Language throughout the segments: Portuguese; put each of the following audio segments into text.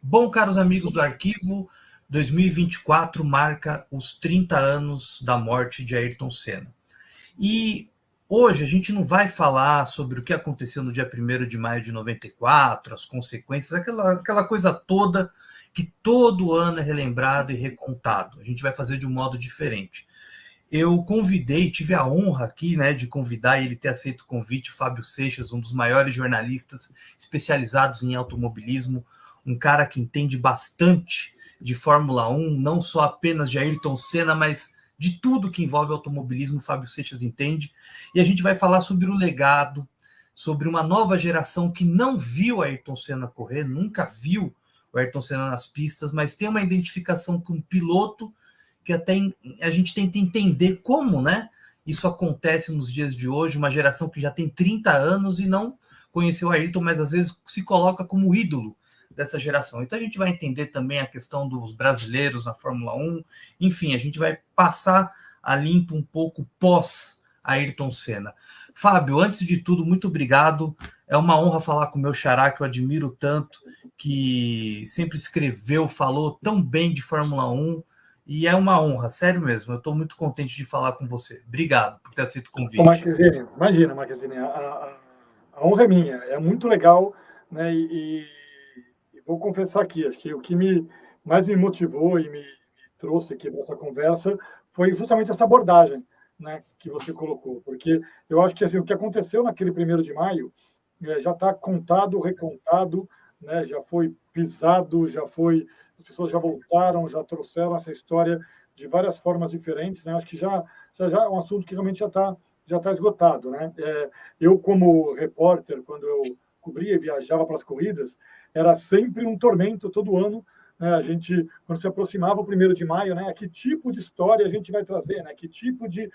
Bom, caros amigos do Arquivo, 2024 marca os 30 anos da morte de Ayrton Senna. E hoje a gente não vai falar sobre o que aconteceu no dia 1º de maio de 94, as consequências, aquela coisa toda que todo ano é relembrado e recontado. A gente vai fazer de um modo diferente. Eu convidei, tive a honra aqui, né, de convidar e ele ter aceito o convite, o Fábio Seixas, um dos maiores jornalistas especializados em automobilismo, um cara que entende bastante de Fórmula 1, não só apenas de Ayrton Senna, mas de tudo que envolve automobilismo, o Fábio Seixas entende. E a gente vai falar sobre o legado, sobre uma nova geração que não viu Ayrton Senna correr, nunca viu o Ayrton Senna nas pistas, mas tem uma identificação com um piloto que até a gente tenta entender como, né, isso acontece nos dias de hoje, uma geração que já tem 30 anos e não conheceu a Ayrton, mas às vezes se coloca como ídolo dessa geração. Então a gente vai entender também a questão dos brasileiros na Fórmula 1, enfim, a gente vai passar a limpo um pouco pós Ayrton Senna. Fábio, antes de tudo, muito obrigado. É uma honra falar com o meu xará, que eu admiro tanto, que sempre escreveu, falou tão bem de Fórmula 1, e é uma honra, sério mesmo. Eu estou muito contente de falar com você. Obrigado por ter aceito o Ô, convite. Marquezine, imagina, Marquezine, a honra é minha, é muito legal, né? E vou confessar aqui, acho que o que mais me motivou e me trouxe aqui para essa conversa foi justamente essa abordagem, né, que você colocou, porque eu acho que assim, o que aconteceu naquele 1º de maio já está contado, recontado, né, já foi pisado, as pessoas já voltaram, já trouxeram essa história de várias formas diferentes, né? Acho que já é um assunto que realmente já está esgotado, né? Eu, como repórter, quando eu cobria e viajava para as corridas, era sempre um tormento todo ano, né? A gente, quando se aproximava o 1º de maio, né? Que tipo de história a gente vai trazer, né? Que tipo de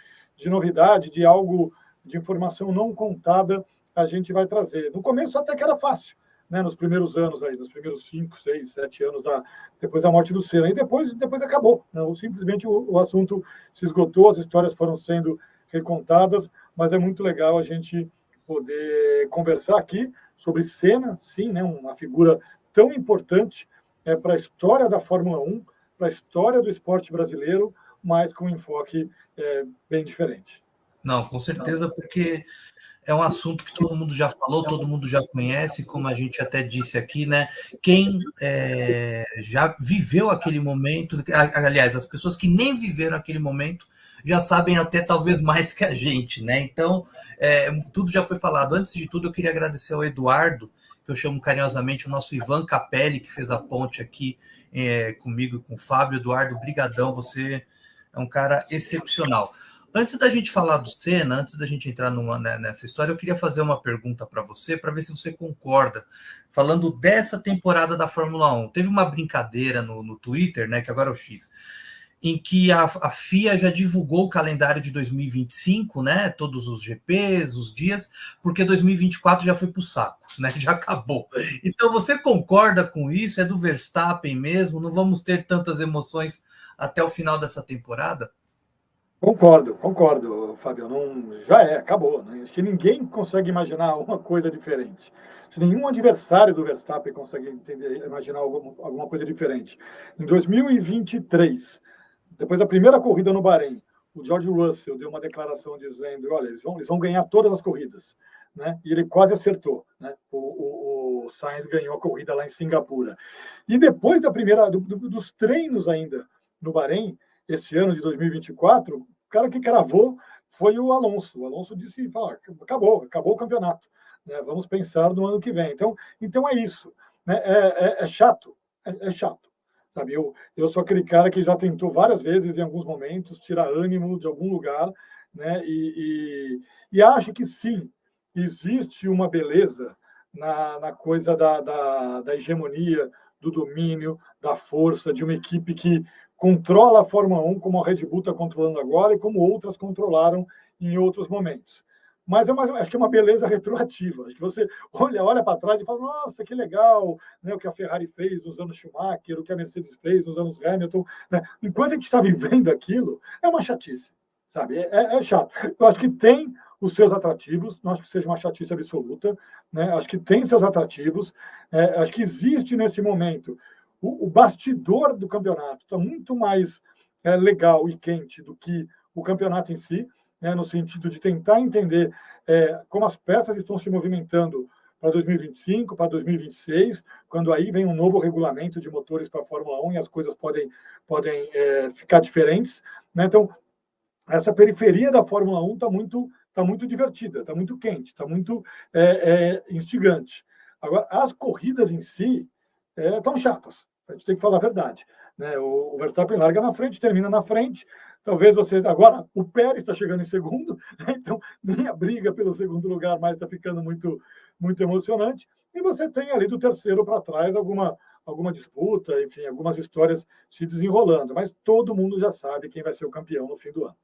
novidade, de algo, de informação não contada a gente vai trazer. No começo até que era fácil, né? Nos primeiros anos aí, nos primeiros 5, 6, 7 anos depois da morte do Senna. E depois acabou, né? Simplesmente o assunto se esgotou, as histórias foram sendo recontadas, mas é muito legal a gente poder conversar aqui sobre Senna, sim, né, uma figura tão importante para a história da Fórmula 1, para a história do esporte brasileiro, mas com um enfoque bem diferente. Não, com certeza, porque é um assunto que todo mundo já falou, todo mundo já conhece, como a gente até disse aqui, né? Quem já viveu aquele momento, aliás, as pessoas que nem viveram aquele momento já sabem até talvez mais que a gente, né? Então, tudo já foi falado. Antes de tudo, eu queria agradecer ao Eduardo, que eu chamo carinhosamente o nosso Ivan Capelli, que fez a ponte aqui comigo e com o Fábio. Eduardo, brigadão, você é um cara excepcional. Antes da gente falar do Senna, antes da gente entrar nessa história, eu queria fazer uma pergunta para você, para ver se você concorda. Falando dessa temporada da Fórmula 1, teve uma brincadeira no Twitter, né, que agora é o X, em que a FIA já divulgou o calendário de 2025, né, todos os GPs, os dias, porque 2024 já foi para o saco, né, já acabou. Então, você concorda com isso? É do Verstappen mesmo? Não vamos ter tantas emoções até o final dessa temporada? Concordo, Fábio. Não, já acabou. Né? Acho que ninguém consegue imaginar uma coisa diferente. Acho que nenhum adversário do Verstappen consegue imaginar alguma coisa diferente. Em 2023, depois da primeira corrida no Bahrein, o George Russell deu uma declaração dizendo: olha, eles vão ganhar todas as corridas. Né? E ele quase acertou. Né? O Sainz ganhou a corrida lá em Singapura. E depois dos treinos ainda no Bahrein, esse ano de 2024, o cara que cravou foi o Alonso. O Alonso disse: acabou o campeonato. Né? Vamos pensar no ano que vem. Então é isso. Né? É chato. É chato. Sabe, eu sou aquele cara que já tentou várias vezes, em alguns momentos, tirar ânimo de algum lugar, né? E acho que sim, existe uma beleza na coisa da hegemonia, do domínio, da força de uma equipe que controla a Fórmula 1 como a Red Bull está controlando agora e como outras controlaram em outros momentos. Mas acho que é uma beleza retroativa. Acho que você olha para trás e fala: nossa, que legal, né, o que a Ferrari fez nos anos Schumacher, o que a Mercedes fez nos anos Hamilton. Né? Enquanto a gente está vivendo aquilo, é uma chatice, sabe? É chato. Eu acho que tem os seus atrativos, não acho que seja uma chatice absoluta, né? Acho que tem seus atrativos, acho que existe nesse momento o bastidor do campeonato está muito mais legal e quente do que o campeonato em si, né? No sentido de tentar entender como as peças estão se movimentando para 2025, para 2026, quando aí vem um novo regulamento de motores para a Fórmula 1 e as coisas podem ficar diferentes, né? Então, essa periferia da Fórmula 1 tá muito divertida, está muito quente, está muito instigante. Agora, as corridas em si estão chatas, a gente tem que falar a verdade. Né? O Verstappen larga na frente, termina na frente, talvez você... Agora, o Pérez está chegando em segundo, né? Então nem a briga pelo segundo lugar mais está ficando muito, muito emocionante, e você tem ali do terceiro para trás alguma disputa, enfim, algumas histórias se desenrolando, mas todo mundo já sabe quem vai ser o campeão no fim do ano.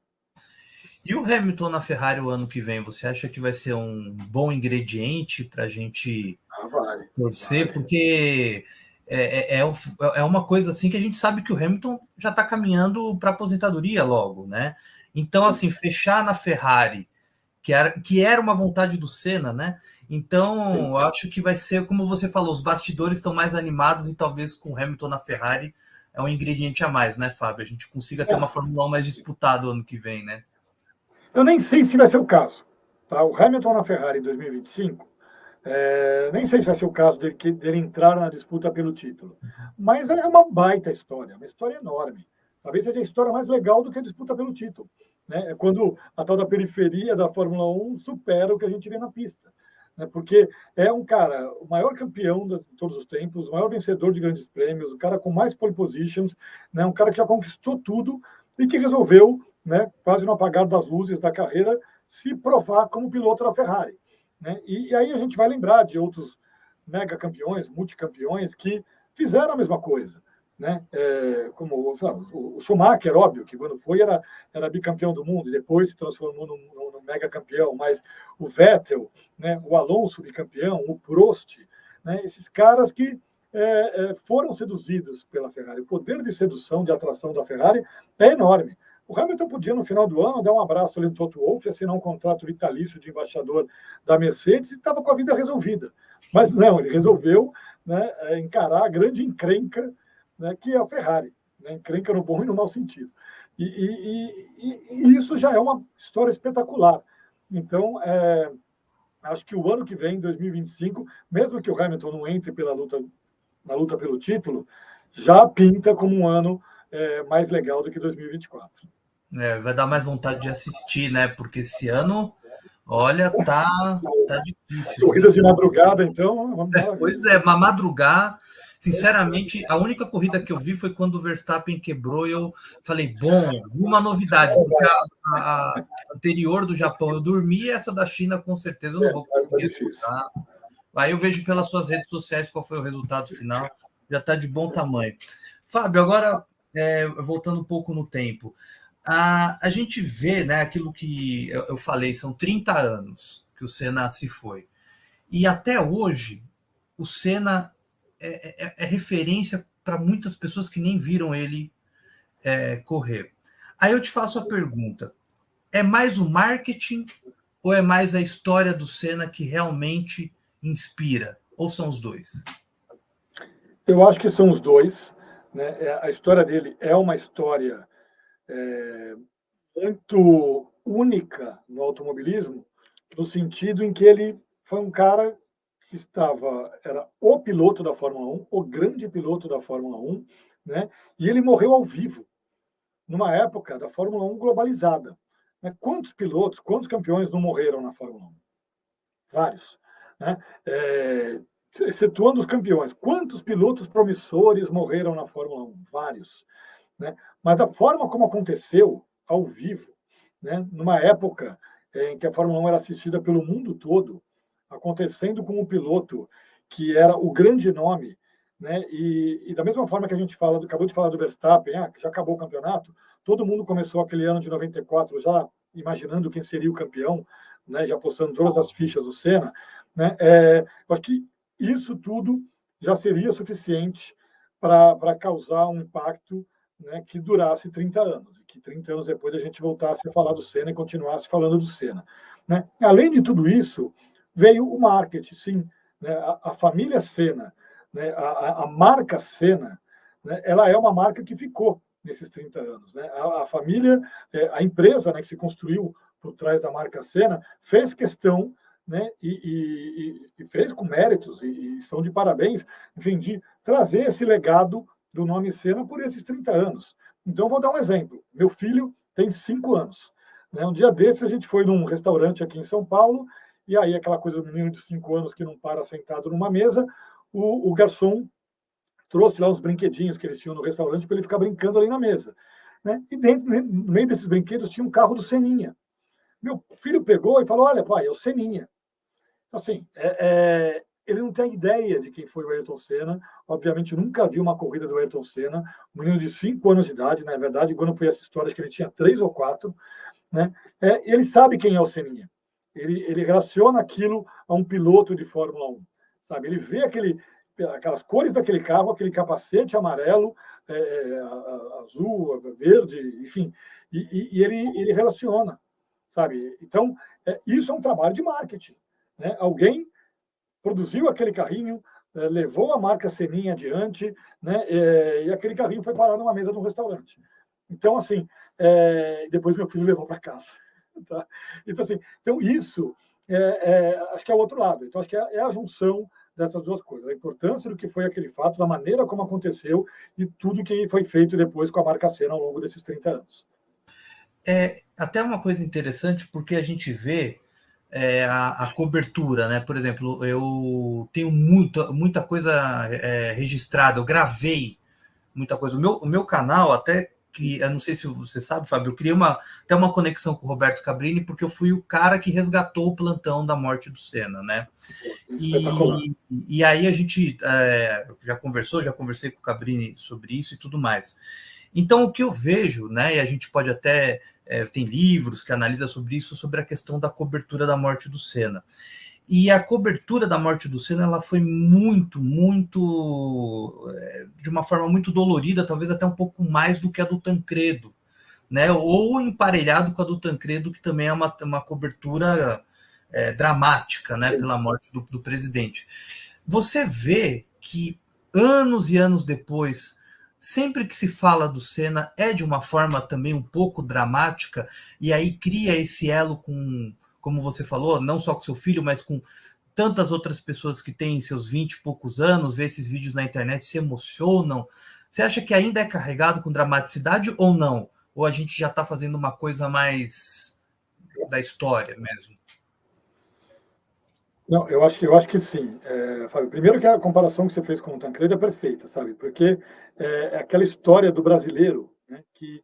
E o Hamilton na Ferrari o ano que vem, você acha que vai ser um bom ingrediente para a gente torcer? Vale. Porque é uma coisa assim que a gente sabe que o Hamilton já está caminhando para aposentadoria logo, né? Então, Sim. assim, fechar na Ferrari, que era uma vontade do Senna, né? Então, Sim. eu acho que vai ser, como você falou, os bastidores estão mais animados e talvez com o Hamilton na Ferrari é um ingrediente a mais, né, Fábio? A gente consiga ter uma Fórmula 1 mais disputada ano que vem, né? Eu nem sei se vai ser o caso. Tá? O Hamilton na Ferrari em 2025, nem sei se vai ser o caso dele entrar na disputa pelo título. Mas é uma baita história, uma história enorme. Talvez seja a história mais legal do que a disputa pelo título. Né? É quando a tal da periferia da Fórmula 1 supera o que a gente vê na pista. Né? Porque é um cara, o maior campeão de todos os tempos, o maior vencedor de grandes prêmios, o cara com mais pole positions, né? Um cara que já conquistou tudo e que resolveu, né, quase no apagar das luzes da carreira, se provar como piloto da Ferrari. Né? E aí a gente vai lembrar de outros mega campeões, multicampeões, que fizeram a mesma coisa. Né? Como o Schumacher, óbvio, que quando foi era bicampeão do mundo, e depois se transformou num mega campeão, mas o Vettel, né, o Alonso bicampeão, o Prost, né, esses caras que foram seduzidos pela Ferrari. O poder de sedução, de atração da Ferrari é enorme. O Hamilton podia, no final do ano, dar um abraço ali no Toto Wolff, assinar um contrato vitalício de embaixador da Mercedes e estava com a vida resolvida. Mas não, ele resolveu, né, encarar a grande encrenca, né, que é a Ferrari. Né, encrenca no bom e no mau sentido. E isso já é uma história espetacular. Então, acho que o ano que vem, 2025, mesmo que o Hamilton não entre na luta pelo título, já pinta como um ano mais legal do que 2024. Vai dar mais vontade de assistir, né? Porque esse ano, olha, tá difícil, viu? Corridas de madrugada, então, Pois é, mas madrugar, sinceramente, a única corrida que eu vi foi quando o Verstappen quebrou e eu falei, bom, vi uma novidade, porque a anterior do Japão eu dormi e essa da China com certeza eu não vou tá conseguir difícil. escutar. Aí eu vejo pelas suas redes sociais qual foi o resultado final, já está de bom tamanho. Fábio, agora, voltando um pouco no tempo, a gente vê, né, aquilo que eu falei, são 30 anos que o Senna se foi. E até hoje, o Senna é referência para muitas pessoas que nem viram ele correr. Aí eu te faço a pergunta: é mais o marketing ou é mais a história do Senna que realmente inspira? Ou são os dois? Eu acho que são os dois. Né? A história dele é uma história muito única no automobilismo, no sentido em que ele foi um cara que era o piloto da Fórmula 1, o grande piloto da Fórmula 1, né? E ele morreu ao vivo, numa época da Fórmula 1 globalizada. Né? Quantos pilotos, quantos campeões não morreram na Fórmula 1? Vários. Né? Excetuando os campeões, quantos pilotos promissores morreram na Fórmula 1? Vários. Né? Mas a forma como aconteceu, ao vivo, né? Numa época em que a Fórmula 1 era assistida pelo mundo todo, acontecendo com um piloto que era o grande nome, né? E da mesma forma que a gente acabou de falar do Verstappen, que já acabou o campeonato, todo mundo começou aquele ano de 94 já imaginando quem seria o campeão, né? Já postando todas as fichas do Senna, né? Eu acho que isso tudo já seria suficiente para causar um impacto, né, que durasse 30 anos, e que 30 anos depois a gente voltasse a falar do Senna e continuasse falando do Senna. né? Além de tudo isso, veio o marketing, sim, né? A família Senna, né? A marca Senna, né? Ela é uma marca que ficou nesses 30 anos, né? A família, a empresa, né, que se construiu por trás da marca Senna, fez questão, né, e fez com méritos, e estão de parabéns, enfim, de trazer esse legado do nome Senna por esses 30 anos. Então, vou dar um exemplo. Meu filho tem 5 anos. Né? Um dia desses, a gente foi num restaurante aqui em São Paulo, e aí aquela coisa do menino de 5 anos que não para sentado numa mesa, o garçom trouxe lá uns brinquedinhos que eles tinham no restaurante para ele ficar brincando ali na mesa. Né? E dentro, no meio desses brinquedos tinha um carro do Seninha. Meu filho pegou e falou: olha, pai, é o Seninha. Então, assim, ele não tem ideia de quem foi o Ayrton Senna, obviamente nunca viu uma corrida do Ayrton Senna, um menino de 5 anos de idade, na verdade, quando foi essa história, acho que ele tinha 3 ou 4, né? Ele sabe quem é o Seninha, ele relaciona aquilo a um piloto de Fórmula 1, sabe? Ele vê aquelas cores daquele carro, aquele capacete amarelo, azul, verde, enfim, e ele relaciona, sabe? Então, isso é um trabalho de marketing. Né? Alguém produziu aquele carrinho, levou a marca Seninha adiante, né? E aquele carrinho foi parar numa mesa de um restaurante. Então, assim, depois meu filho levou para casa. Tá? Então, assim, então isso acho que é o outro lado. Então, acho que é a junção dessas duas coisas. A importância do que foi aquele fato, da maneira como aconteceu e tudo que foi feito depois com a marca Senna ao longo desses 30 anos. É até uma coisa interessante, porque a gente vê a cobertura, né? Por exemplo, eu tenho muita coisa registrada, eu gravei muita coisa. O meu canal, até que eu não sei se você sabe, Fábio, eu criei até uma conexão com o Roberto Cabrini, porque eu fui o cara que resgatou o plantão da morte do Senna, né? Espetacular. E aí a gente já conversei com o Cabrini sobre isso e tudo mais. Então, o que eu vejo, né, e a gente pode até tem livros que analisam sobre isso, sobre a questão da cobertura da morte do Senna. E a cobertura da morte do Senna, ela foi muito, de uma forma muito dolorida, talvez até um pouco mais do que a do Tancredo, né? Ou emparelhado com a do Tancredo, que também é uma cobertura dramática, né, Sim. pela morte do presidente. Você vê que anos e anos depois, sempre que se fala do Senna, é de uma forma também um pouco dramática, e aí cria esse elo com, como você falou, não só com seu filho, mas com tantas outras pessoas que têm seus 20 e poucos anos, vê esses vídeos na internet, se emocionam. Você acha que ainda é carregado com dramaticidade ou não? Ou a gente já está fazendo uma coisa mais da história mesmo? Não, eu acho que sim. Fábio, primeiro que a comparação que você fez com o Tancredo é perfeita, sabe? Porque é aquela história do brasileiro, né, que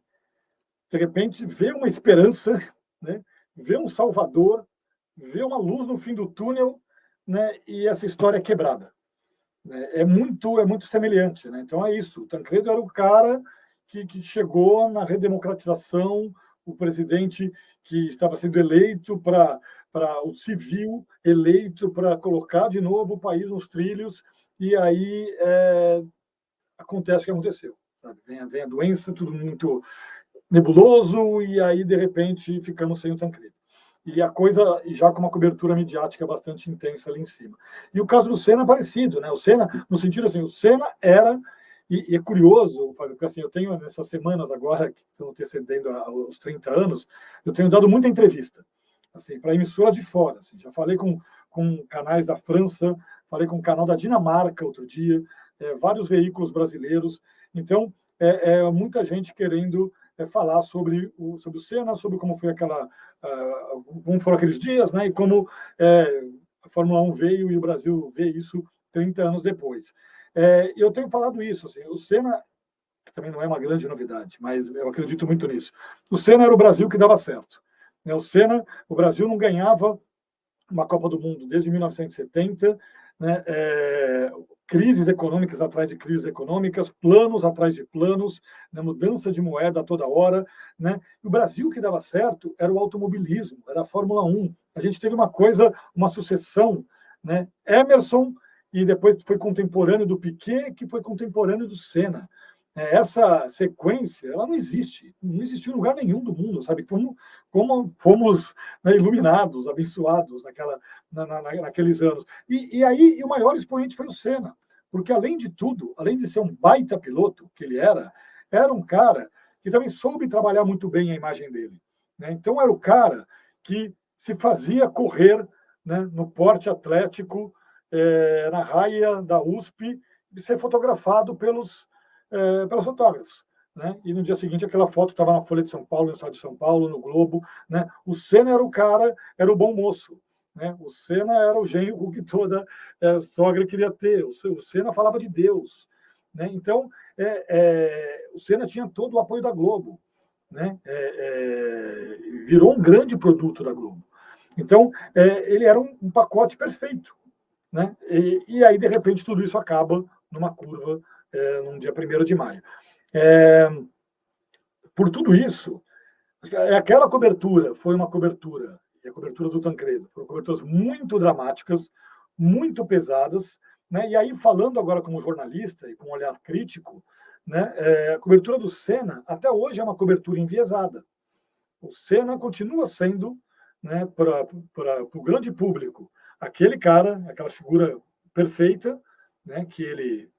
de repente vê uma esperança, né, vê um salvador, vê uma luz no fim do túnel, né, e essa história é quebrada. Né? É muito semelhante. Né? Então é isso. O Tancredo era o cara que chegou na redemocratização, o presidente que estava sendo eleito para o civil, eleito para colocar de novo o país nos trilhos, e aí acontece o que aconteceu. Sabe? Vem a doença, tudo muito nebuloso, e aí, de repente, ficamos sem o Tancredo. E a coisa, já com uma cobertura midiática bastante intensa ali em cima. E o caso do Senna é parecido, né? O Senna, no sentido assim, o Senna era, e é curioso, Fábio, porque assim, eu tenho nessas semanas agora, que estão antecedendo aos 30 anos, eu tenho dado muita entrevista, assim, para emissoras de fora. Assim, já falei com canais da França, falei com o canal da Dinamarca outro dia, vários veículos brasileiros. Então, muita gente querendo falar sobre o Senna, sobre como foi como foram aqueles dias, né? E como a Fórmula 1 veio e o Brasil vê isso 30 anos depois. Eu tenho falado isso, assim, o Senna, que também não é uma grande novidade, mas eu acredito muito nisso. O Senna era o Brasil que dava certo. Né? O Brasil não ganhava uma Copa do Mundo desde 1970, né? Crises econômicas atrás de crises econômicas, planos atrás de planos, né? Mudança de moeda a toda hora. Né? E o Brasil que dava certo era o automobilismo, era a Fórmula 1. A gente teve uma sucessão, né? Emerson, e depois foi contemporâneo do Piquet, que foi contemporâneo do Senna. Essa sequência, ela não existe, não existiu em lugar nenhum do mundo, sabe? Como fomos, né, iluminados, abençoados naqueles anos. E aí, o maior expoente foi o Senna, porque, além de tudo, além de ser um baita piloto, que ele era um cara que também soube trabalhar muito bem a imagem dele, né? Então, era o cara que se fazia correr, né, no porte atlético, na raia da USP, e ser fotografado pelos fotógrafos. Né? E no dia seguinte aquela foto estava na Folha de São Paulo, no Estado de São Paulo, no Globo. Né? O Senna era o cara, era o bom moço. Né? O Senna era o genro que toda sogra queria ter. O Senna falava de Deus. Né? Então, o Senna tinha todo o apoio da Globo. Né? Virou um grande produto da Globo. Então, ele era um pacote perfeito. Né? E aí, de repente, tudo isso acaba numa curva, num dia 1º de maio. Por tudo isso, aquela cobertura foi uma cobertura, e a cobertura do Tancredo, foram coberturas muito dramáticas, muito pesadas, né? E aí, falando agora como jornalista e com um olhar crítico, né, a cobertura do Senna, até hoje, é uma cobertura enviesada. O Senna continua sendo, né, para o grande público, aquele cara, aquela figura perfeita, né, que ele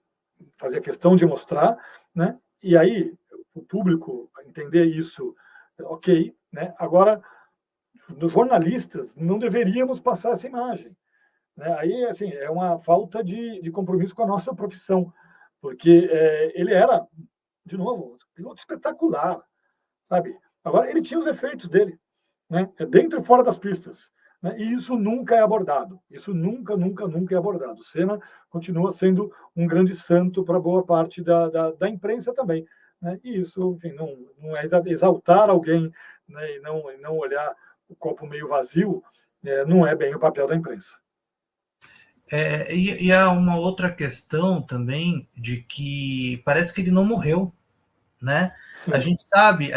fazia questão de mostrar, né? E aí o público entender isso, ok, né? Agora, nos jornalistas, não deveríamos passar essa imagem, né? Aí, assim, é uma falta de compromisso com a nossa profissão, porque ele era, de novo, um piloto espetacular, sabe? Agora, ele tinha os efeitos dele, né? Dentro e fora das pistas. Né? E isso nunca é abordado. Isso nunca, nunca, nunca é abordado. O Senna continua sendo um grande santo para boa parte da imprensa também. Né? E isso, enfim, não é exaltar alguém, né? E não olhar o copo meio vazio, não é bem o papel da imprensa. E há uma outra questão também de que parece que ele não morreu, né? Sim. A gente sabe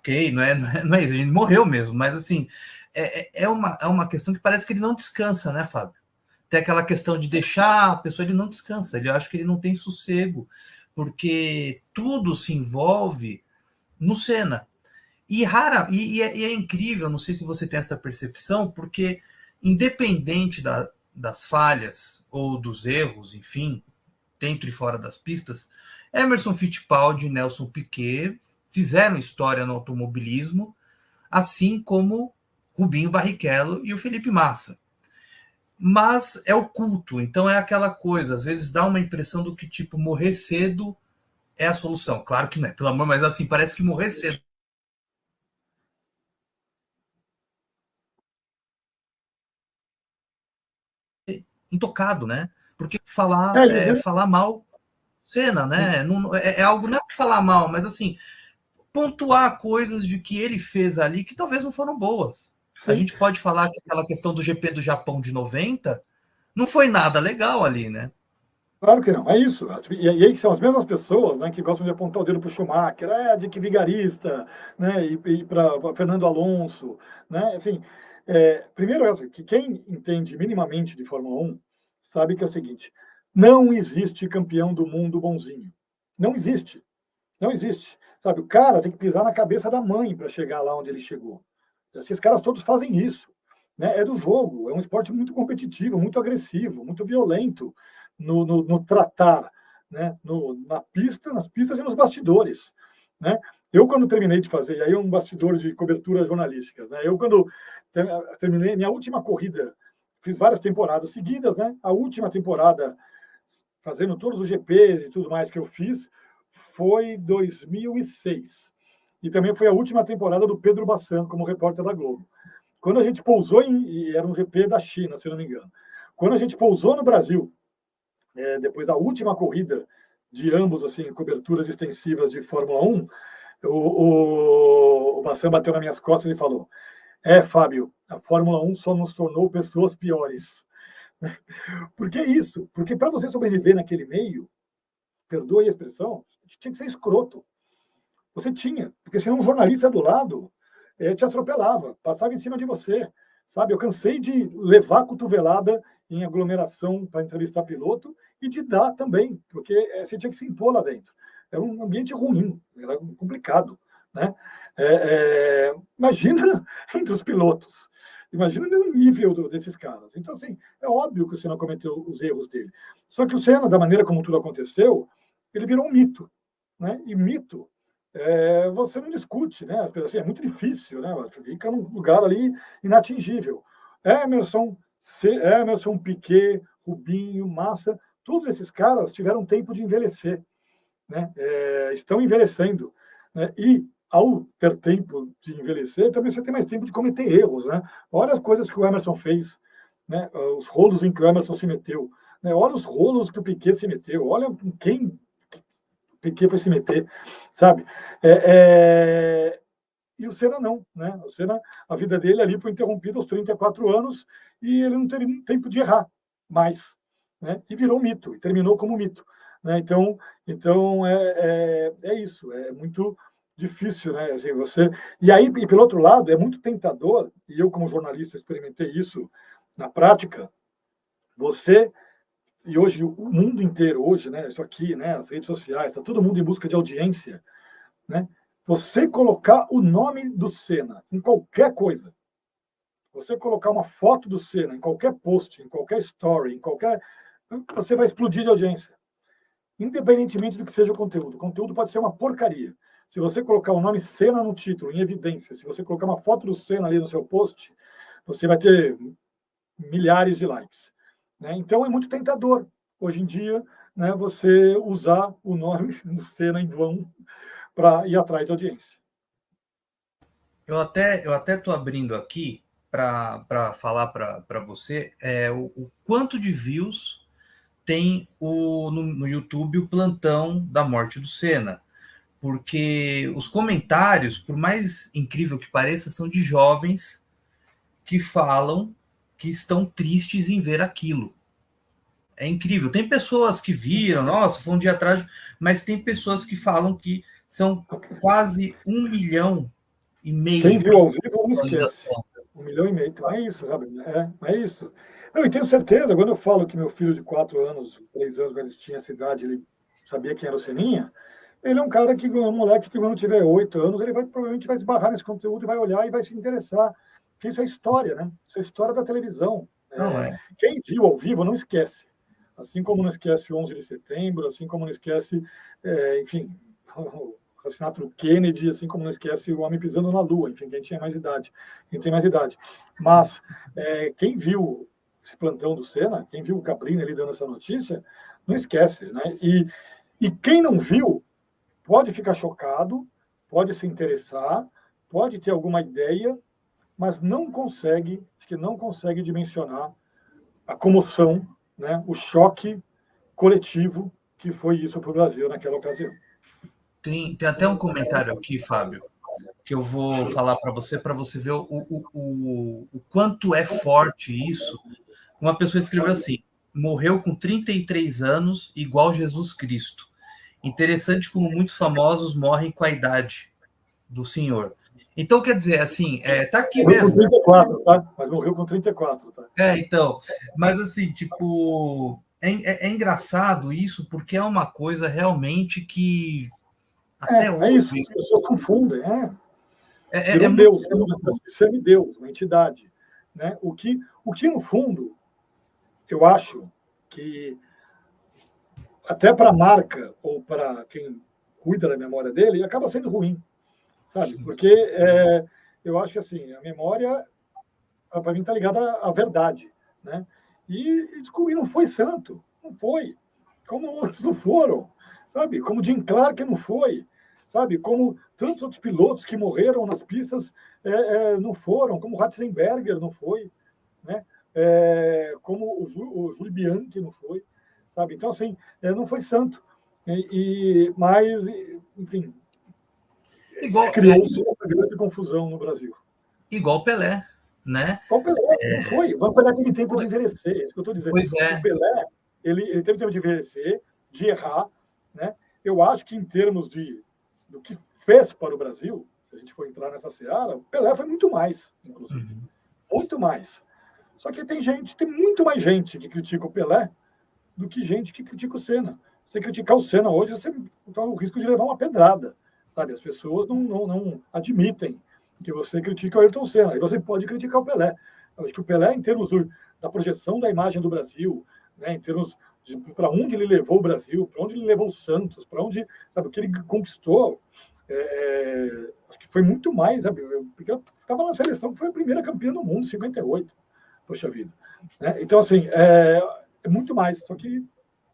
que não é isso, a gente morreu mesmo, mas assim, é uma questão que parece que ele não descansa, né, Fábio? Tem aquela questão de deixar a pessoa, ele não descansa, eu acho que ele não tem sossego, porque tudo se envolve no Senna. E é incrível, não sei se você tem essa percepção, porque independente das falhas ou dos erros, enfim, dentro e fora das pistas, Emerson Fittipaldi e Nelson Piquet fizeram história no automobilismo, assim como Rubinho Barrichello e o Felipe Massa. Mas é o culto, então é aquela coisa, às vezes dá uma impressão do que, tipo, morrer cedo é a solução. Claro que não é, pelo amor, mas assim, parece que morrer cedo é intocado, né? Porque falar mal Senna, né? Não, é algo, não é que falar mal, mas assim, pontuar coisas de que ele fez ali que talvez não foram boas. A Sim. gente pode falar que aquela questão do GP do Japão de 90 não foi nada legal ali, né? Claro que não, é isso. E aí são as mesmas pessoas, né, que gostam de apontar o dedo para o Schumacher, de que vigarista, né, e para Fernando Alonso, né, enfim. Primeiro, que quem entende minimamente de Fórmula 1 sabe que é o seguinte: não existe campeão do mundo bonzinho. Não existe. Não existe. Sabe, o cara tem que pisar na cabeça da mãe para chegar lá onde ele chegou. Esses caras todos fazem isso. Né? É do jogo, é um esporte muito competitivo, muito agressivo, muito violento no tratar, né? Na pista, nas pistas e nos bastidores. Né? Eu, quando terminei de fazer, e aí é um bastidor de cobertura jornalísticas, né? Eu, quando terminei minha última corrida, fiz várias temporadas seguidas, né? A última temporada, fazendo todos os GPs e tudo mais que eu fiz, foi 2006. E também foi a última temporada do Pedro Bassan como repórter da Globo. Quando a gente pousou e era um GP da China, se eu não me engano. Quando a gente pousou no Brasil, depois da última corrida de ambos, assim, coberturas extensivas de Fórmula 1, o Bassan bateu nas minhas costas e falou: Fábio, a Fórmula 1 só nos tornou pessoas piores. Por que isso? Porque para você sobreviver naquele meio, perdoe a expressão, tinha que ser escroto. Você tinha, porque senão um jornalista do lado te atropelava, passava em cima de você, sabe? Eu cansei de levar cotovelada em aglomeração para entrevistar piloto e de dar também, porque você tinha que se impor lá dentro. era um ambiente ruim, era complicado, né? Imagina entre os pilotos, imagina o nível desses caras. Então, assim, é óbvio que o Senna cometeu os erros dele. Só que o Senna, da maneira como tudo aconteceu, ele virou um mito, né? E mito, você não discute, né? Assim, é muito difícil, né? Fica num lugar ali inatingível. Emerson, Piquet, Rubinho, Massa, todos esses caras tiveram tempo de envelhecer, né? Estão envelhecendo, né? E ao ter tempo de envelhecer, também você tem mais tempo de cometer erros, né? Olha as coisas que o Emerson fez, né? Os rolos em que o Emerson se meteu, né? Olha os rolos que o Piquet se meteu, olha quem o Piquet foi se meter, sabe? E o Senna não, né? O Senna, a vida dele ali foi interrompida aos 34 anos e ele não teve tempo de errar mais, né? E virou um mito, e terminou como mito, né? Então é isso, é muito difícil, né? Assim, e aí, e pelo outro lado, é muito tentador, e eu como jornalista experimentei isso na prática, você e hoje o mundo inteiro, hoje, né? Isso aqui, né? As redes sociais, está todo mundo em busca de audiência, né? Você colocar o nome do Senna em qualquer coisa, você colocar uma foto do Senna em qualquer post, em qualquer story, você vai explodir de audiência, independentemente do que seja o conteúdo. O conteúdo pode ser uma porcaria. Se você colocar o nome Senna no título, em evidência, se você colocar uma foto do Senna ali no seu post, você vai ter milhares de likes, né? Então é muito tentador hoje em dia, né, você usar o nome do Senna em vão para ir atrás de audiência. Eu até tô abrindo aqui para falar para você o quanto de views tem no YouTube o plantão da morte do Senna. Porque os comentários, por mais incrível que pareça, são de jovens que falam que estão tristes em ver aquilo. É incrível. Tem pessoas que viram, nossa, foi um dia trágico, mas tem pessoas que falam que são quase 1,5 milhão Quem viu ao vivo não de esquece. visualizações. 1,5 milhão. Então é isso, sabe? É isso. Eu tenho certeza, quando eu falo que meu filho de 4 anos, 3 anos, quando ele tinha essa idade, ele sabia quem era o Seninha, ele é um cara que, um moleque que quando tiver 8 anos, ele provavelmente vai esbarrar nesse conteúdo e vai olhar e vai se interessar. Porque isso é história, né? Isso é história da televisão. Não é. Quem viu ao vivo não esquece. Assim como não esquece o 11 de setembro, assim como não esquece, enfim, o assassinato do Kennedy, assim como não esquece o homem pisando na Lua, enfim, quem tinha mais idade, quem tem mais idade. Mas quem viu esse plantão do Senna, quem viu o Cabrini ali dando essa notícia, não esquece, né? E quem não viu pode ficar chocado, pode se interessar, pode ter alguma ideia, mas acho que não consegue dimensionar a comoção, né, o choque coletivo que foi isso para o Brasil naquela ocasião. Tem até um comentário aqui, Fábio, que eu vou falar para você ver o quanto é forte isso. Uma pessoa escreveu assim: morreu com 33 anos, igual Jesus Cristo. Interessante como muitos famosos morrem com a idade do senhor. Então, quer dizer, assim, tá aqui Morreu com mesmo. 34, tá? Mas morreu com 34, tá? Então, mas assim, tipo, é engraçado isso, porque é uma coisa realmente que até É isso, hoje as pessoas confundem, é Virou um muito Deus, virou uma louco. espécie de semideus, uma entidade, né? O que no fundo, eu acho que até para a marca ou para quem cuida da memória dele, acaba sendo ruim, sabe? Porque eu acho que assim, a memória para mim está ligada à verdade, né? E descobri, não foi santo, não foi, como outros não foram, sabe? Como Jim Clark não foi, sabe? Como tantos outros pilotos que morreram nas pistas não foram, como Ratzenberger não foi, né? Como o Júlio Bianchi não foi, sabe? Então assim, não foi santo, mas enfim, igual, criou-se essa grande confusão no Brasil. igual Pelé, né? O Pelé não foi. O Pelé teve tempo de envelhecer, é isso que eu estou dizendo. Pois O é. Pelé, ele teve tempo de envelhecer, de errar, né? Eu acho que em termos do que fez para o Brasil, se a gente for entrar nessa seara, o Pelé foi muito mais, inclusive. Uhum. Muito mais. Só que tem muito mais gente que critica o Pelé do que gente que critica o Senna. você criticar o Senna hoje, você corre o risco de levar uma pedrada, sabe? As pessoas não admitem que você critica o Ayrton Senna, e você pode criticar o Pelé. Eu acho que o Pelé, em termos da projeção da imagem do Brasil, né, em termos de para onde ele levou o Brasil, para onde ele levou o Santos, para onde, sabe, o que ele conquistou, acho que foi muito mais, sabe? Porque eu estava na seleção que foi a primeira campeã do mundo, em 58. Poxa vida. Né? Então, assim, é muito mais. Só que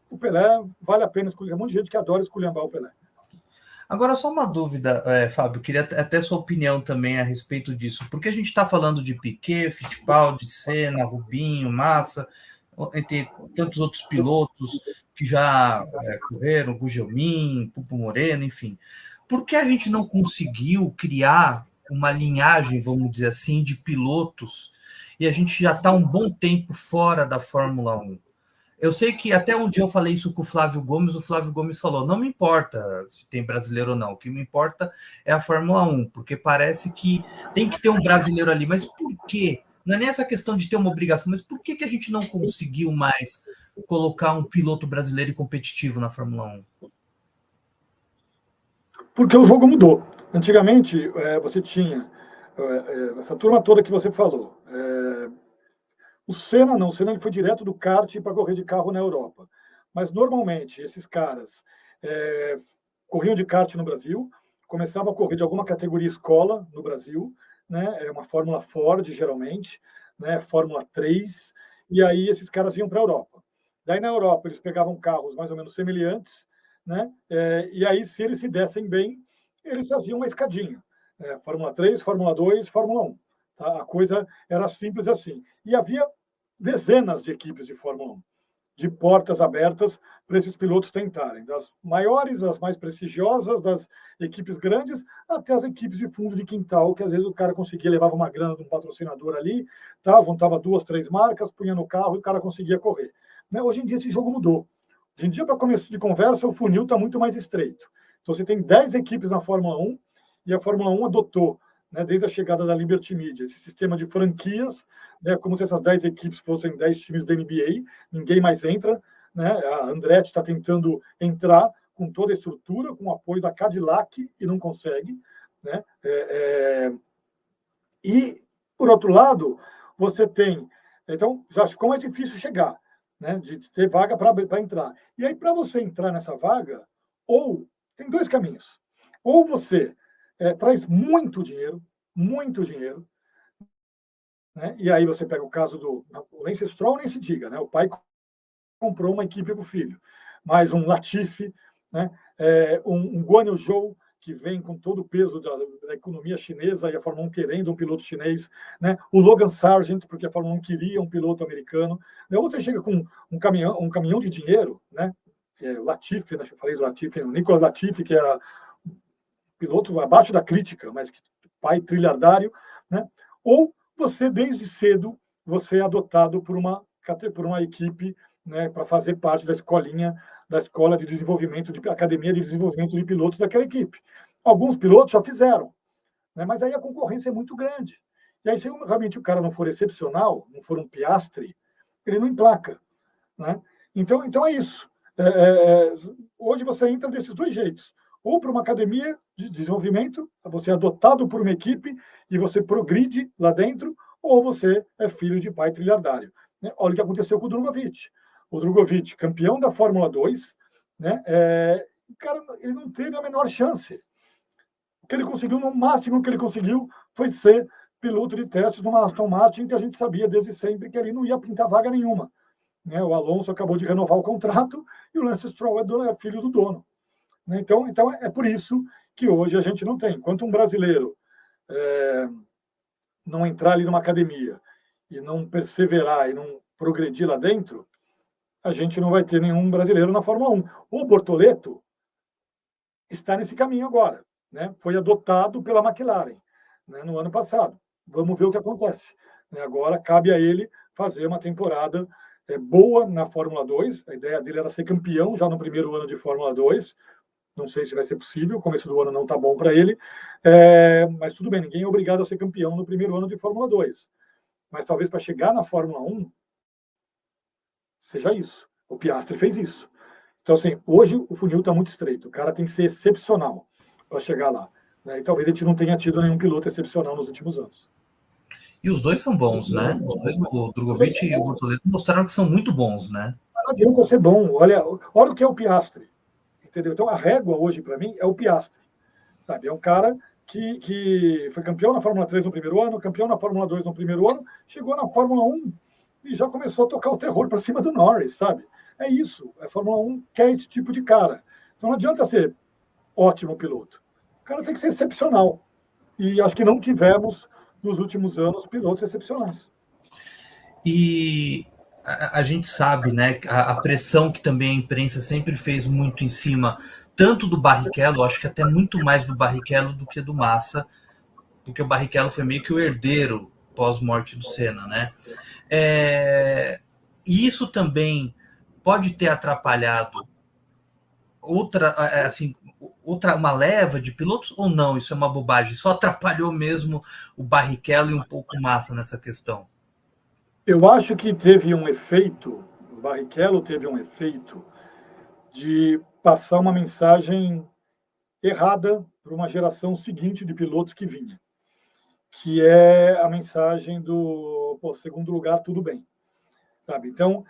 o Pelé vale a pena escolher. Tem um monte de gente que adora esculhambar o Pelé. Agora, só uma dúvida, Fábio, queria até sua opinião também a respeito disso. Porque a gente está falando de Piquet, Fittipaldi, Senna, Rubinho, Massa, entre tantos outros pilotos que já correram, Gugelmin, Pupo Moreno, enfim. Por que a gente não conseguiu criar uma linhagem, vamos dizer assim, de pilotos e a gente já está um bom tempo fora da Fórmula 1? Eu sei que até um dia eu falei isso com o Flávio Gomes falou, não me importa se tem brasileiro ou não, o que me importa é a Fórmula 1, porque parece que tem que ter um brasileiro ali, mas por quê? Não é nem essa questão de ter uma obrigação, mas por que a gente não conseguiu mais colocar um piloto brasileiro e competitivo na Fórmula 1? Porque o jogo mudou. Antigamente, você tinha essa turma toda que você falou. O Senna não, o Senna ele foi direto do kart para correr de carro na Europa. Mas, normalmente, esses caras corriam de kart no Brasil, começavam a correr de alguma categoria escola no Brasil, né? Uma Fórmula Ford, geralmente, né? Fórmula 3, e aí esses caras iam para a Europa. Daí, na Europa, eles pegavam carros mais ou menos semelhantes, né? E aí, se eles se dessem bem, eles faziam uma escadinha. Fórmula 3, Fórmula 2, Fórmula 1. Tá? A coisa era simples assim. E havia dezenas de equipes de Fórmula 1, de portas abertas para esses pilotos tentarem, das maiores, das mais prestigiosas, das equipes grandes, até as equipes de fundo de quintal, que às vezes o cara conseguia, levava uma grana de um patrocinador ali, tá? Juntava 2, 3 marcas, punha no carro e o cara conseguia correr. Né? Hoje em dia esse jogo mudou. Hoje em dia, para começo de conversa, o funil está muito mais estreito. Então você tem 10 equipes na Fórmula 1 e a Fórmula 1 adotou, né, desde a chegada da Liberty Media, esse sistema de franquias, né, como se essas 10 equipes fossem 10 times da NBA, ninguém mais entra. Né, a Andretti está tentando entrar com toda a estrutura, com o apoio da Cadillac, e não consegue. Né, e, por outro lado, você tem... Então, já ficou mais difícil chegar, né, de ter vaga para entrar. E aí, para você entrar nessa vaga, ou tem dois caminhos. Ou você traz muito dinheiro, né? E aí você pega o caso do Lance Stroll, nem se diga, né? O pai comprou uma equipe para o filho, mais um Latifi, né? Um Guan Yu Zhou, que vem com todo o peso da economia chinesa e a Fórmula 1 querendo um piloto chinês, né? O Logan Sargent, porque a Fórmula 1 queria um piloto americano. Então você chega com um caminhão de dinheiro, né? O Latifi, né? Eu falei do Latifi, o Nicolas Latifi, que era piloto abaixo da crítica, mas que pai trilhardário, né? Ou você, desde cedo, você é adotado por uma equipe, né, para fazer parte da escolinha, da escola de desenvolvimento, de academia de desenvolvimento de pilotos daquela equipe. Alguns pilotos já fizeram, né, mas aí a concorrência é muito grande. E aí, se realmente o cara não for excepcional, não for um Piastri, ele não emplaca. Né? Então é isso. Hoje você entra desses dois jeitos. Ou para uma academia de desenvolvimento, você é adotado por uma equipe e você progride lá dentro, ou você é filho de pai trilhardário. Né? Olha o que aconteceu com o Drogovic. O Drogovic, campeão da Fórmula 2, né? O cara ele não teve a menor chance. O que ele conseguiu, no máximo que ele conseguiu, foi ser piloto de testes numa Aston Martin, que a gente sabia desde sempre que ele não ia pintar vaga nenhuma. Né? O Alonso acabou de renovar o contrato e o Lance Stroll é filho do dono. Né? Então é por isso que hoje a gente não tem. Enquanto um brasileiro não entrar ali numa academia e não perseverar e não progredir lá dentro, a gente não vai ter nenhum brasileiro na Fórmula 1. O Bortoleto está nesse caminho agora. Né? Foi adotado pela McLaren, né, no ano passado. Vamos ver o que acontece. Agora cabe a ele fazer uma temporada boa na Fórmula 2. A ideia dele era ser campeão já no primeiro ano de Fórmula 2. Não sei se vai ser possível, o começo do ano não está bom para ele. Mas tudo bem, ninguém é obrigado a ser campeão no primeiro ano de Fórmula 2. Mas talvez para chegar na Fórmula 1 seja isso. O Piastri fez isso. Então, assim, hoje o funil está muito estreito, o cara tem que ser excepcional para chegar lá, né? E talvez a gente não tenha tido nenhum piloto excepcional nos últimos anos. E os dois são bons, né? Os dois, o Os dois Drogovic são e o bons, Bortoleto, mostraram que são muito bons, né? mas não adianta ser bom. Olha o que é o Piastri, entendeu? Então, a régua hoje, para mim, é o Piastri, sabe? É um cara que foi campeão na Fórmula 3 no primeiro ano, campeão na Fórmula 2 no primeiro ano, chegou na Fórmula 1 e já começou a tocar o terror para cima do Norris, sabe? É isso, a Fórmula 1 quer esse tipo de cara. Então não adianta ser ótimo piloto. O cara tem que ser excepcional. E acho que não tivemos, nos últimos anos, pilotos excepcionais. E a gente sabe, né, a pressão que também a imprensa sempre fez muito em cima, tanto do Barrichello, acho que até muito mais do Barrichello do que do Massa, porque o Barrichello foi meio que o herdeiro pós-morte do Senna, né? E isso também pode ter atrapalhado uma leva de pilotos ou não? Isso é uma bobagem. Só atrapalhou mesmo o Barrichello e um pouco o Massa nessa questão. Eu acho que teve um efeito, o Barrichello teve um efeito de passar uma mensagem errada para uma geração seguinte de pilotos que vinha, que é a mensagem do segundo lugar, tudo bem, sabe? Então,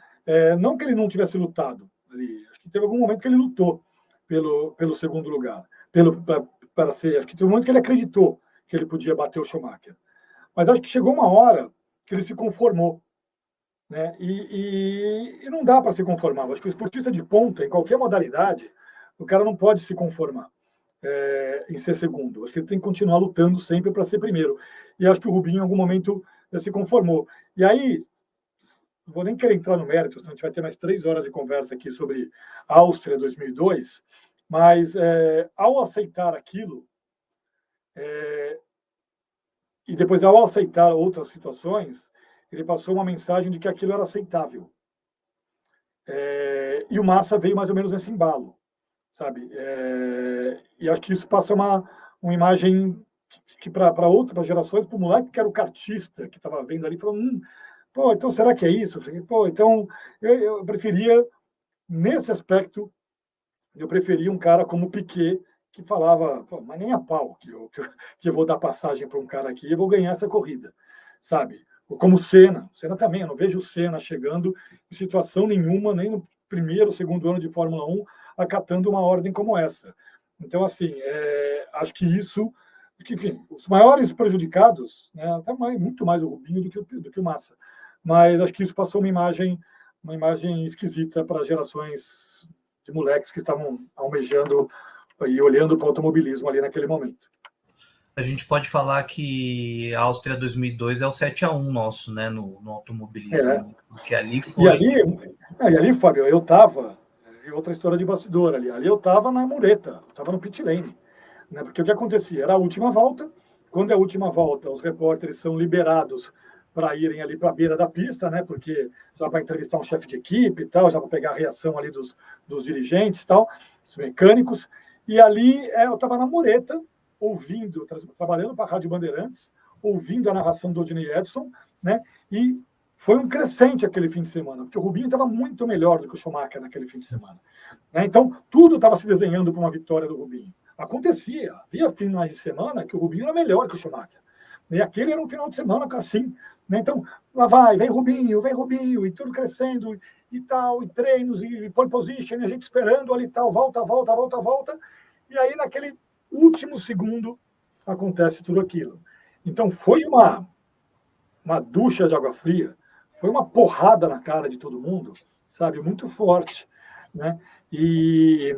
não que ele não tivesse lutado ali, acho que teve algum momento que ele lutou pelo segundo lugar, para ser, acho que teve um momento que ele acreditou que ele podia bater o Schumacher, mas acho que chegou uma hora que ele se conformou, né? E não dá para se conformar. Acho que o esportista de ponta, em qualquer modalidade, o cara não pode se conformar em ser segundo. Acho que ele tem que continuar lutando sempre para ser primeiro. E acho que o Rubinho, em algum momento, se conformou. E aí, não vou nem querer entrar no mérito, senão a gente vai ter mais 3 horas de conversa aqui sobre a Áustria 2002, mas ao aceitar aquilo, e depois ao aceitar outras situações, ele passou uma mensagem de que aquilo era aceitável. E o Massa veio mais ou menos nesse embalo, sabe? E acho que isso passa uma imagem que para outras gerações, para o moleque que era o kartista, que estava vendo ali, falou, pô, então será que é isso? Pô, então eu preferia, nesse aspecto, eu preferia um cara como o Piquet, que falava, mas nem a pau que eu vou dar passagem para um cara aqui e vou ganhar essa corrida, sabe? Como o Senna também, eu não vejo o Senna chegando em situação nenhuma, nem no primeiro, segundo ano de Fórmula 1, acatando uma ordem como essa. Então, assim, acho que isso, enfim, os maiores prejudicados, né, até muito mais o Rubinho do que o Massa, mas acho que isso passou uma imagem esquisita para gerações de moleques que estavam almejando e olhando para o automobilismo ali naquele momento. A gente pode falar que a Áustria 2002 é o 7-1 nosso, né, no automobilismo, É. né? Porque ali E foi... ali, Fábio, eu estava, outra história de bastidor ali eu estava na mureta, eu estava no pit lane, né, porque o que acontecia? Era a última volta, quando é a última volta, os repórteres são liberados para irem ali para a beira da pista, né, porque já para entrevistar um chefe de equipe e tal, já para pegar a reação ali dos dirigentes e tal, dos mecânicos, e ali eu estava na mureta, ouvindo, trabalhando para a Rádio Bandeirantes, ouvindo a narração do Odinei Edson, né, e foi um crescente aquele fim de semana, porque o Rubinho estava muito melhor do que o Schumacher naquele fim de semana, né, então tudo estava se desenhando para uma vitória do Rubinho. Acontecia, havia finais de semana que o Rubinho era melhor que o Schumacher. E aquele era um final de semana assim. Né? Então, lá vem Rubinho, e tudo crescendo, e tal, e treinos, e pole position, e a gente esperando ali tal, volta. E aí, naquele último segundo, acontece tudo aquilo. Então, foi uma ducha de água fria, foi uma porrada na cara de todo mundo, sabe? Muito forte. Né? E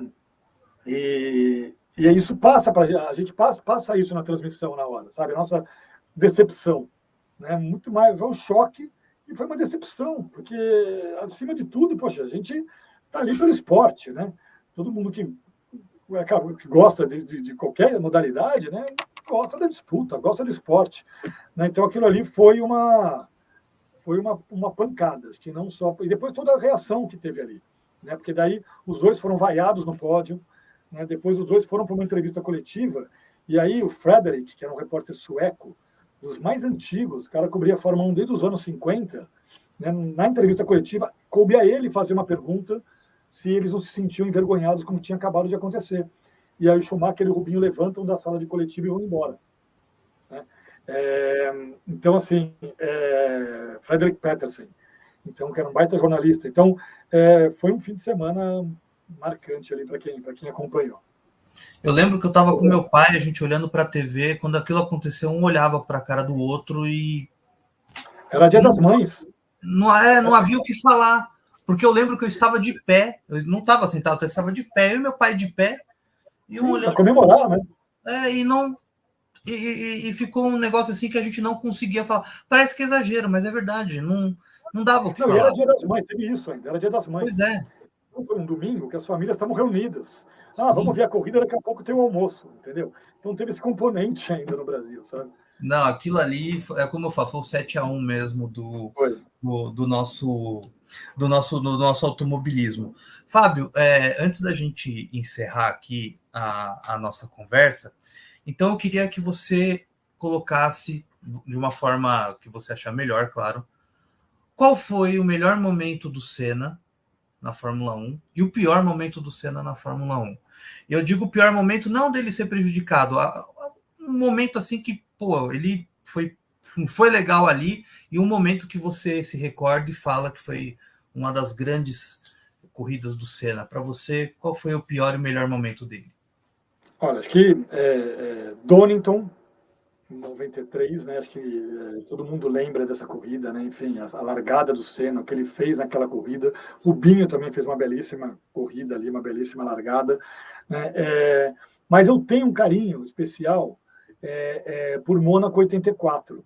isso passa para a gente passa isso na transmissão na hora, sabe? A nossa decepção, né? Muito mais foi um choque e foi uma decepção, porque acima de tudo, poxa, a gente está ali pelo esporte, né? Todo mundo que gosta de qualquer modalidade, né? Gosta da disputa, gosta do esporte, né? Então aquilo ali foi uma pancada, acho que não só e depois toda a reação que teve ali, né? Porque daí os dois foram vaiados no pódio. Né? Depois os dois foram para uma entrevista coletiva, e aí o Frederick, que era um repórter sueco, dos mais antigos, o cara cobria a Fórmula 1 desde os anos 50, né? Na entrevista coletiva, coube a ele fazer uma pergunta se eles não se sentiam envergonhados como tinha acabado de acontecer. E aí o Schumacher e o Rubinho levantam da sala de coletiva e vão embora. Né? Então, assim, Frederick Petersen, então, que era um baita jornalista. Então, foi um fim de semana marcante ali para quem acompanhou. Eu lembro que eu estava com meu pai, a gente olhando para a TV, quando aquilo aconteceu, um olhava para a cara do outro e era Dia das Mães. Não havia o que falar, porque eu lembro que eu estava de pé, eu não estava sentado, eu estava de pé, eu e meu pai de pé, e um olhando para comemorar, né? E não e ficou um negócio assim que a gente não conseguia falar. Parece que é exagero, mas é verdade, não dava o que falar. E era Dia das Mães, teve isso ainda, era Dia das Mães. Pois é. Foi um domingo que as famílias estavam reunidas. Vamos ver a corrida, daqui a pouco tem o almoço, entendeu? Então teve esse componente ainda no Brasil, sabe? Não, aquilo ali, é como eu falo, foi o 7-1 mesmo do nosso automobilismo. Fábio, antes da gente encerrar aqui a nossa conversa, então eu queria que você colocasse, de uma forma que você achar melhor, claro, qual foi o melhor momento do Senna na Fórmula 1 e o pior momento do Senna na Fórmula 1. Eu digo o pior momento não dele ser prejudicado, um momento assim que, ele foi legal ali, e um momento que você se recorda e fala que foi uma das grandes corridas do Senna. Para você, qual foi o pior e o melhor momento dele? Olha, acho que Donington, em 93, né? Acho que todo mundo lembra dessa corrida, né? Enfim, a largada do Senna, o que ele fez naquela corrida. Rubinho também fez uma belíssima corrida ali, uma belíssima largada, né? Mas eu tenho um carinho especial por Mônaco 84,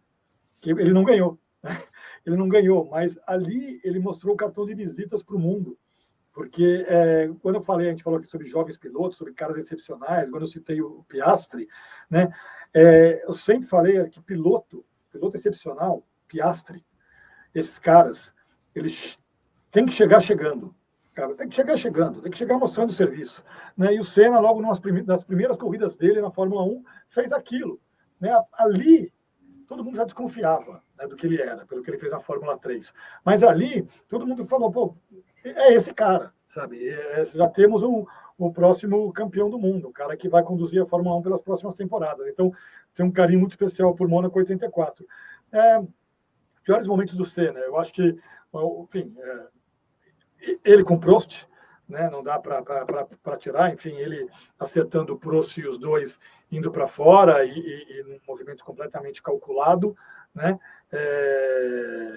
que ele não ganhou, né? Ele não ganhou, mas ali ele mostrou o cartão de visitas para o mundo. Porque quando a gente falou aqui sobre jovens pilotos, sobre caras excepcionais, quando eu citei o Piastri, né? Eu sempre falei que piloto excepcional, Piastri, esses caras, eles têm que chegar chegando. Cara, tem que chegar chegando, tem que chegar mostrando serviço. Né? E o Senna, logo nas primeiras corridas dele na Fórmula 1, fez aquilo. Né? Ali, todo mundo já desconfiava, né, do que ele era, pelo que ele fez na Fórmula 3. Mas ali, todo mundo falou, pô, é esse cara, sabe? Já temos o próximo campeão do mundo, o cara que vai conduzir a Fórmula 1 pelas próximas temporadas. Então, tem um carinho muito especial por Mônaco 84. Piores momentos do Senna, eu acho que, enfim, ele com Prost, né, não dá para tirar, enfim, ele acertando o Prost e os dois indo para fora e num movimento completamente calculado, né?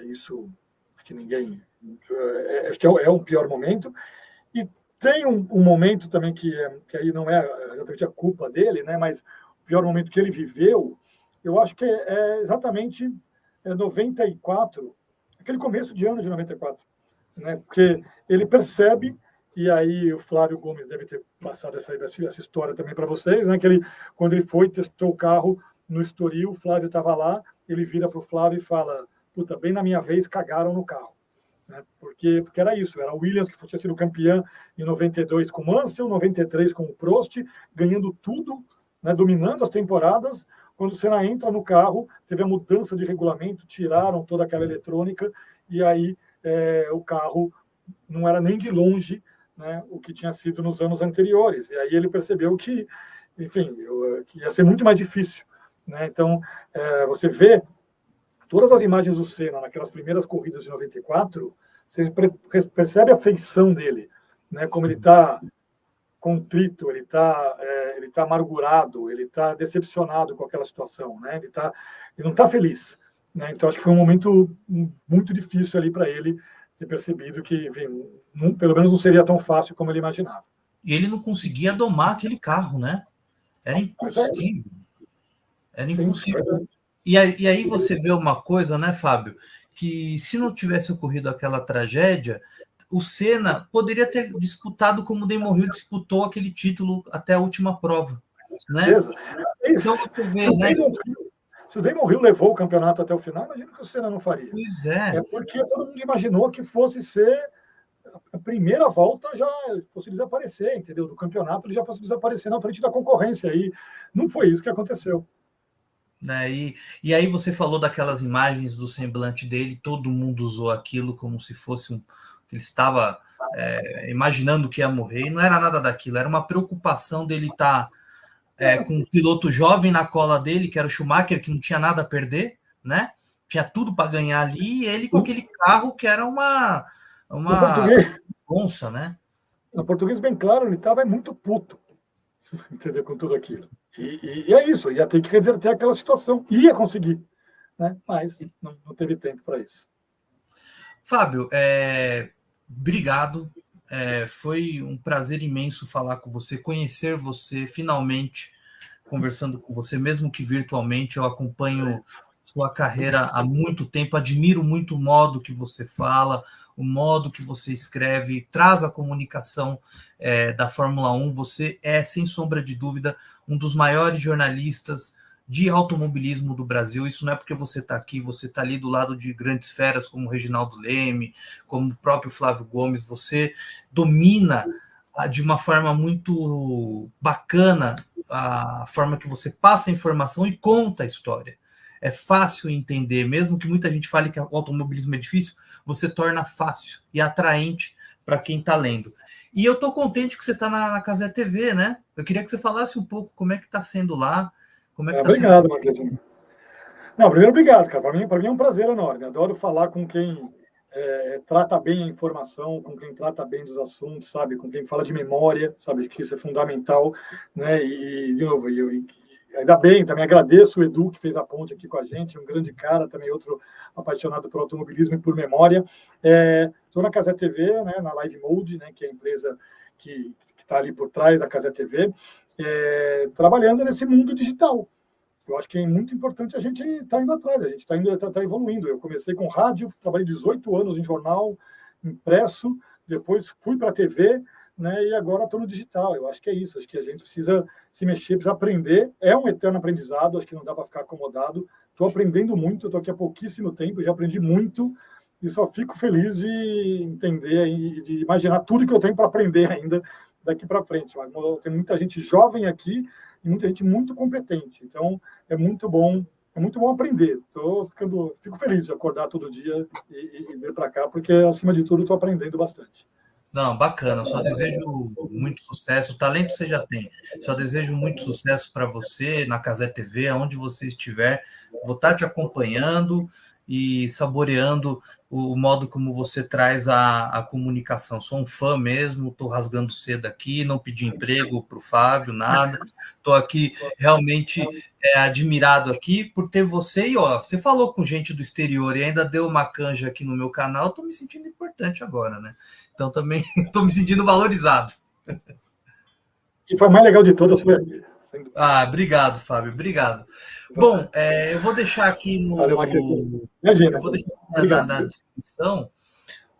Isso acho que ninguém, acho que é um pior momento. E tem um momento também que aí não é exatamente a culpa dele, né? Mas o pior momento que ele viveu, eu acho que é exatamente 94, aquele começo de ano de 94, né? Porque ele percebe, e aí o Flávio Gomes deve ter passado essa história também para vocês, né? Que quando ele foi, testou o carro no Estoril, o Flávio estava lá, ele vira para o Flávio e fala: puta, bem na minha vez, cagaram no carro. Né? Porque era isso, era a Williams que tinha sido campeã em 92 com o Mansell, 93 com o Prost, ganhando tudo, né? Dominando as temporadas. Quando o Senna entra no carro, teve a mudança de regulamento, tiraram toda aquela eletrônica, e aí o carro não era nem de longe, né, o que tinha sido nos anos anteriores. E aí ele percebeu que, enfim, que ia ser muito mais difícil. Né? Então, você vê todas as imagens do Senna naquelas primeiras corridas de 94, você percebe a feição dele, né? Como ele está contrito, ele tá amargurado, ele está decepcionado com aquela situação, né? Ele não está feliz. Né? Então, acho que foi um momento muito difícil ali para ele ter percebido que, enfim, pelo menos não seria tão fácil como ele imaginava. E ele não conseguia domar aquele carro, né? Era impossível. Era impossível. Sim, e aí você vê uma coisa, né, Fábio? Que se não tivesse ocorrido aquela tragédia, o Senna poderia ter disputado como o Damon Hill disputou aquele título até a última prova. Né? Então você vê, né? Se o Damon Hill levou o campeonato até o final, imagina que o Senna não faria. Pois é. É porque todo mundo imaginou que fosse ser a primeira volta já fosse desaparecer, entendeu? Do campeonato ele já fosse desaparecer na frente da concorrência. E não foi isso que aconteceu. Né? E aí você falou daquelas imagens do semblante dele, todo mundo usou aquilo como se fosse ele estava imaginando que ia morrer, e não era nada daquilo, era uma preocupação dele estar com um piloto jovem na cola dele, que era o Schumacher, que não tinha nada a perder, né? Tinha tudo para ganhar ali, e ele com aquele carro que era uma onça, né? No português bem claro, ele estava muito puto, entendeu? Com tudo aquilo. E é isso, ia ter que reverter aquela situação, ia conseguir, né? Mas não teve tempo para isso. Fábio, obrigado. Foi um prazer imenso falar com você, conhecer você, finalmente conversando com você, mesmo que virtualmente. Eu acompanho sua carreira há muito tempo, admiro muito o modo que você fala, o modo que você escreve, traz a comunicação da Fórmula 1. Você é, sem sombra de dúvida, um dos maiores jornalistas de automobilismo do Brasil. Isso não é porque você está aqui, você está ali do lado de grandes feras como o Reginaldo Leme, como o próprio Flávio Gomes. Você domina de uma forma muito bacana a forma que você passa a informação e conta a história. É fácil entender, mesmo que muita gente fale que o automobilismo é difícil, você torna fácil e atraente para quem está lendo. E eu estou contente que você está na Cazé TV, né? Eu queria que você falasse um pouco como é que está sendo lá, como é que está sendo. Obrigado, Marquezinho. Não, primeiro, obrigado, cara. Para mim é um prazer enorme. Adoro falar com quem trata bem a informação, com quem trata bem dos assuntos, sabe? Com quem fala de memória, sabe? Que isso é fundamental, né? E de novo, ainda bem, também agradeço o Edu, que fez a ponte aqui com a gente, um grande cara, também outro apaixonado por automobilismo e por memória. Estou na Cazé TV, né, na Live Mode, né, que é a empresa que está ali por trás da Cazé TV, trabalhando nesse mundo digital. Eu acho que é muito importante a gente estar indo atrás, a gente está evoluindo. Eu comecei com rádio, trabalhei 18 anos em jornal impresso, depois fui para a TV, né, e agora estou no digital. Eu acho que é isso, acho que a gente precisa se mexer, precisa aprender. É um eterno aprendizado, acho que não dá para ficar acomodado. Estou aprendendo muito, estou aqui há pouquíssimo tempo, já aprendi muito e só fico feliz de entender e de imaginar tudo que eu tenho para aprender ainda daqui para frente. Mas tem muita gente jovem aqui e muita gente muito competente. Então, é muito bom aprender. Fico feliz de acordar todo dia e vir para cá, porque, acima de tudo, estou aprendendo bastante. Não, bacana. Eu só desejo muito sucesso. O talento você já tem. Só desejo muito sucesso para você na Cazé TV, aonde você estiver. Vou estar te acompanhando e saboreando o modo como você traz a comunicação. Sou um fã mesmo, estou rasgando cedo aqui, não pedi emprego para o Fábio, nada. Estou aqui realmente admirado aqui por ter você. E ó, você falou com gente do exterior e ainda deu uma canja aqui no meu canal, estou me sentindo importante agora, né? Então também estou me sentindo valorizado. E foi a mais legal de todas foi aqui. Obrigado, Fábio, obrigado. Bom, eu vou deixar aqui Imagina. Eu vou deixar na descrição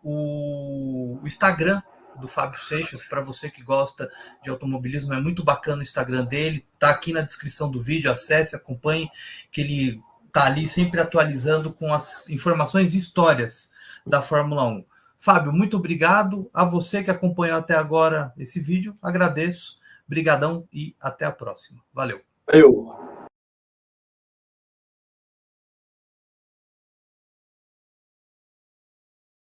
o Instagram do Fábio Seixas, para você que gosta de automobilismo, é muito bacana o Instagram dele, tá aqui na descrição do vídeo, acesse, acompanhe, que ele tá ali sempre atualizando com as informações e histórias da Fórmula 1. Fábio, muito obrigado. A você que acompanhou até agora esse vídeo, agradeço. Brigadão e até a próxima. Valeu. Valeu.